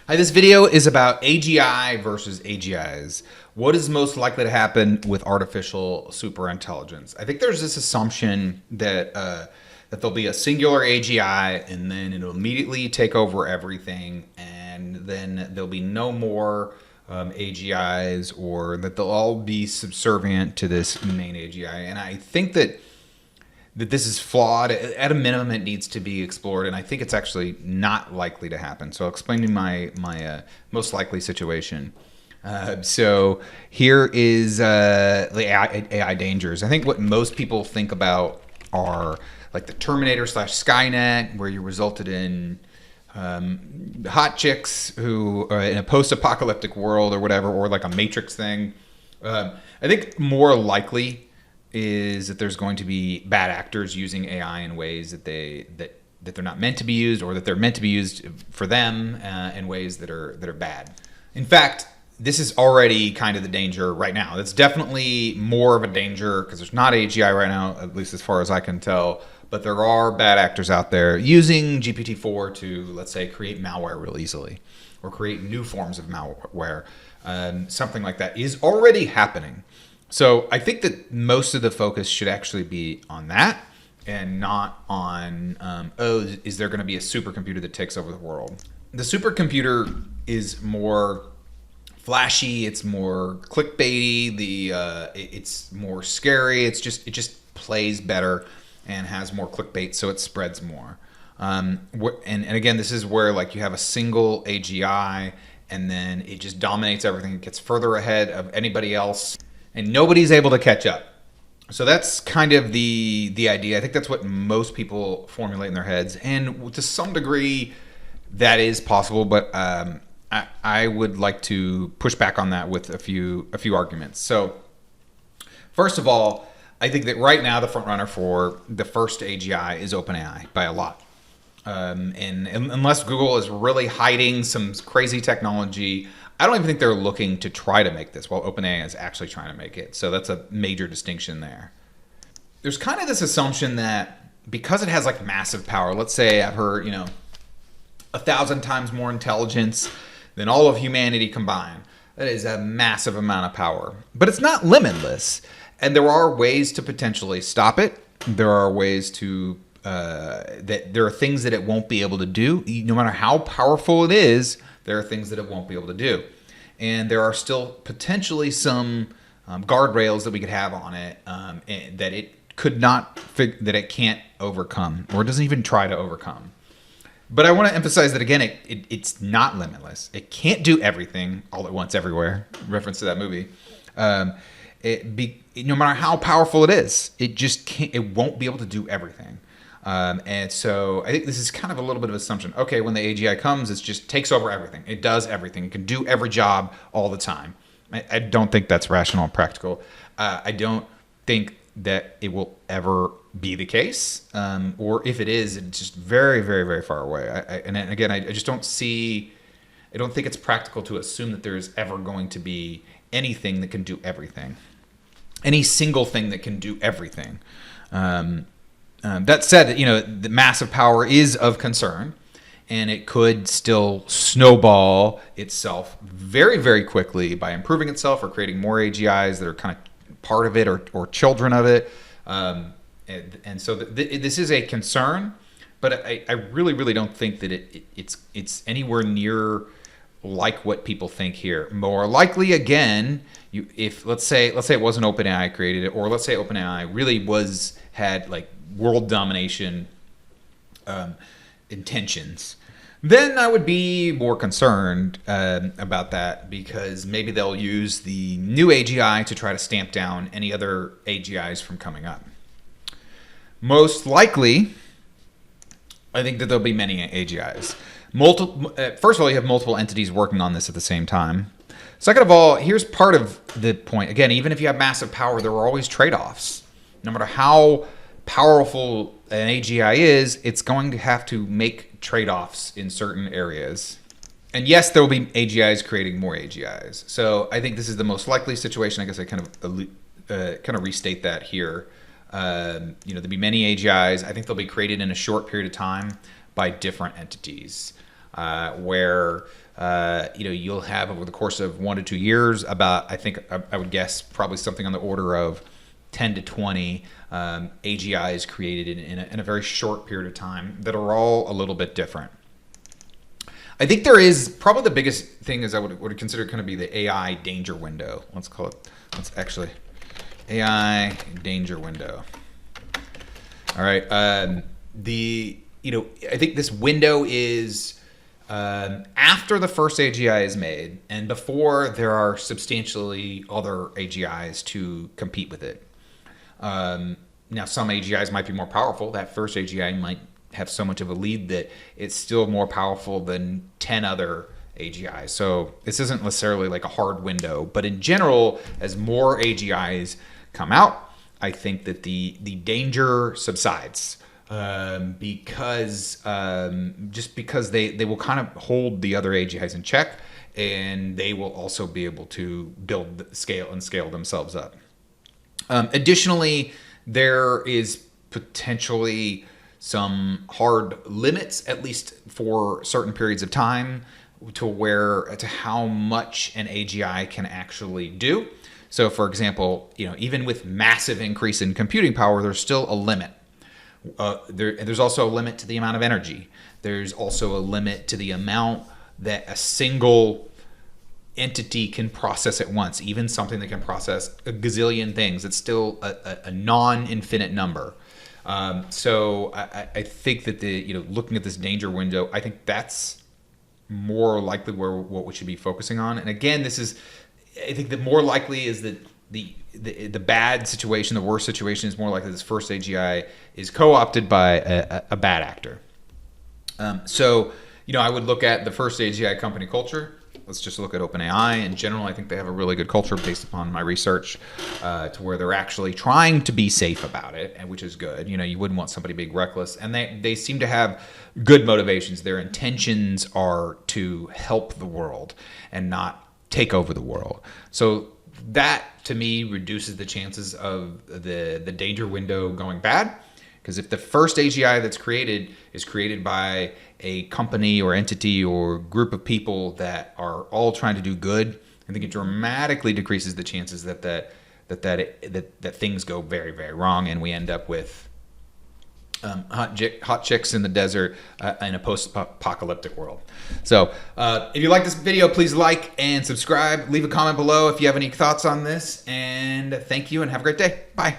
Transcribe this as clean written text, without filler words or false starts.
Hi, this video is about AGI versus AGIs. What is most likely to happen with artificial superintelligence? I think there's this assumption that that there'll be a singular AGI and then it'll immediately take over everything, and then there'll be no more AGIs, or that they'll all be subservient to this main AGI. And I think that this is flawed. At a minimum, it needs to be explored, and I think it's actually not likely to happen. So I'll explain to you my most likely situation. So here is the AI dangers. I think what most people think about are like the Terminator / Skynet, where you resulted in hot chicks who are in a post-apocalyptic world or whatever, or like a Matrix thing. I think more likely is that there's going to be bad actors using AI in ways that they're not meant to be used, or that they're meant to be used for them in ways that are bad. In fact, this is already kind of the danger right now. It's definitely more of a danger because there's not AGI right now, at least as far as I can tell. But there are bad actors out there using GPT-4 to, let's say, create malware real easily, or create new forms of malware. Something like that is already happening. So I think that most of the focus should actually be on that, and not on, is there going to be a supercomputer that takes over the world? The supercomputer is more flashy, it's more clickbaity, it's more scary. It just plays better and has more clickbait, so it spreads more. And again, this is where like you have a single AGI, and then it just dominates everything. It gets further ahead of anybody else, and nobody's able to catch up. So that's kind of the idea. I think that's what most people formulate in their heads, and to some degree, that is possible. But I would like to push back on that with a few arguments. So first of all, I think that right now the front runner for the first AGI is OpenAI by a lot. And unless Google is really hiding some crazy technology, I don't even think they're looking to try to make this, while OpenAI is actually trying to make it. So that's a major distinction there. There's kind of this assumption that because it has like massive power, let's say I've heard, 1,000 times more intelligence than all of humanity combined. That is a massive amount of power. But it's not limitless. And there are ways to potentially stop it. There are ways to there are things that it won't be able to do. No matter how powerful it is, there are things that it won't be able to do. And there are still potentially some guardrails that we could have on it that it could not, that it can't overcome, or doesn't even try to overcome. But I want to emphasize that again, it's not limitless. It can't do everything all at once everywhere. Reference to that movie. No matter how powerful it is, it just can't. It won't be able to do everything. And so I think this is kind of a little bit of assumption. Okay, when the AGI comes, it just takes over everything. It does everything. It can do every job all the time. I don't think that's rational and practical. I don't think that it will ever be the case. Or if it is, it's just very, very, very far away. And again, I just don't see, I don't think it's practical to assume that there's ever going to be anything that can do everything. Any single thing that can do everything. That said, the massive power is of concern, and it could still snowball itself very, very quickly by improving itself or creating more AGIs that are kind of part of it, or children of it. And so this is a concern, but I really, really don't think that it's anywhere near like what people think here. More likely, again, if let's say it wasn't OpenAI created it, or let's say OpenAI really had like world domination intentions, then I would be more concerned about that, because maybe they'll use the new AGI to try to stamp down any other AGIs from coming up. Most likely, I think that there'll be many AGIs. First of all, you have multiple entities working on this at the same time. Second of all, here's part of the point. Again, even if you have massive power, there are always trade-offs. No matter how powerful an AGI is, it's going to have to make trade-offs in certain areas. And yes, there will be AGIs creating more AGIs. So I think this is the most likely situation. I guess I kind of restate that here. There'll be many AGIs. I think they'll be created in a short period of time by different entities. where you'll have over the course of 1 to 2 years about, I would guess probably something on the order of 10 to 20 AGIs created in a very short period of time that are all a little bit different. I think there is probably the biggest thing is I would consider kind of be the AI danger window. Let's actually AI danger window. All right. I think this window is after the first AGI is made and before there are substantially other AGIs to compete with it. Now, some AGIs might be more powerful. That first AGI might have so much of a lead that it's still more powerful than 10 other AGIs. So this isn't necessarily like a hard window, but in general, as more AGIs come out, I think that the danger subsides because they will kind of hold the other AGIs in check, and they will also be able to build, scale themselves up. Additionally, there is potentially some hard limits, at least for certain periods of time, to how much an AGI can actually do. So, for example, even with massive increase in computing power, there's still a limit. There's also a limit to the amount of energy. There's also a limit to the amount that a single entity can process at once. Even something that can process a gazillion things, it's still a non-infinite number. So I think that looking at this danger window, I think that's more likely what we should be focusing on. And again, I think the more likely is that the bad situation, the worst situation is more likely this first AGI is co-opted by a bad actor. So I would look at the first AGI company culture. Let's just look at OpenAI in general. I think they have a really good culture based upon my research to where they're actually trying to be safe about it, and which is good. You wouldn't want somebody being reckless. And they seem to have good motivations. Their intentions are to help the world and not take over the world. So that, to me, reduces the chances of the danger window going bad. Because if the first AGI that's created is created by a company or entity or group of people that are all trying to do good, I think it dramatically decreases the chances that things go very, very wrong, and we end up with hot chicks in the desert in a post-apocalyptic world. So if you like this video, please like and subscribe. Leave a comment below if you have any thoughts on this. And thank you and have a great day. Bye.